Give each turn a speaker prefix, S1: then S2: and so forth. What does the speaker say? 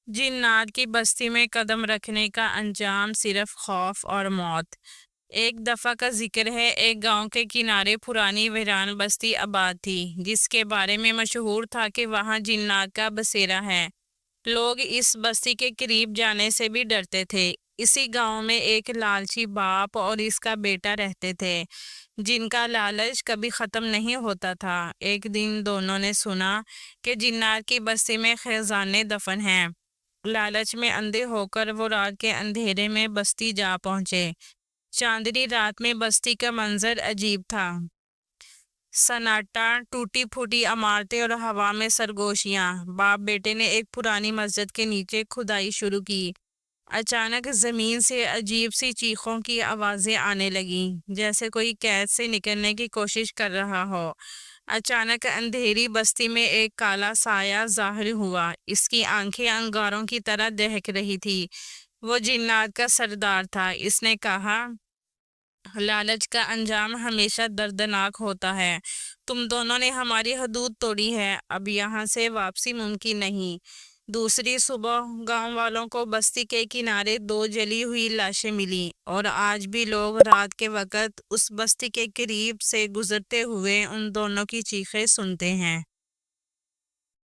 S1: جنات کی بستی میں قدم رکھنے کا انجام صرف خوف اور موت۔ ایک دفعہ کا ذکر ہے، ایک گاؤں کے کنارے پرانی ویران بستی آباد تھی، جس کے بارے میں مشہور تھا کہ وہاں جنات کا بسیرا ہے۔ لوگ اس بستی کے قریب جانے سے بھی ڈرتے تھے۔ اسی گاؤں میں ایک لالچی باپ اور اس کا بیٹا رہتے تھے، جن کا لالچ کبھی ختم نہیں ہوتا تھا۔ ایک دن دونوں نے سنا کہ جنات کی بستی میں خزانے دفن ہیں۔ لالچ میں اندھے ہو کر وہ رات کے اندھیرے میں بستی جا پہنچے۔ چاندنی رات میں بستی کا منظر عجیب تھا۔ سناٹا، ٹوٹی پھوٹی عمارتیں اور ہوا میں سرگوشیاں۔ باپ بیٹے نے ایک پرانی مسجد کے نیچے کھدائی شروع کی۔ اچانک زمین سے عجیب سی چیخوں کی آوازیں آنے لگیں، جیسے کوئی قید سے نکلنے کی کوشش کر رہا ہو۔ اچانک اندھیری بستی میں ایک کالا سایہ ظاہر ہوا۔ اس کی آنکھیں انگاروں کی طرح دہک رہی تھی۔ وہ جنات کا سردار تھا۔ اس نے کہا، لالچ کا انجام ہمیشہ دردناک ہوتا ہے۔ تم دونوں نے ہماری حدود توڑی ہے، اب یہاں سے واپسی ممکن نہیں۔ دوسری صبح گاؤں والوں کو بستی کے کنارے 2 جلی ہوئی لاشیں ملی، اور آج بھی لوگ رات کے وقت اس بستی کے قریب سے گزرتے ہوئے ان دونوں کی چیخیں سنتے ہیں۔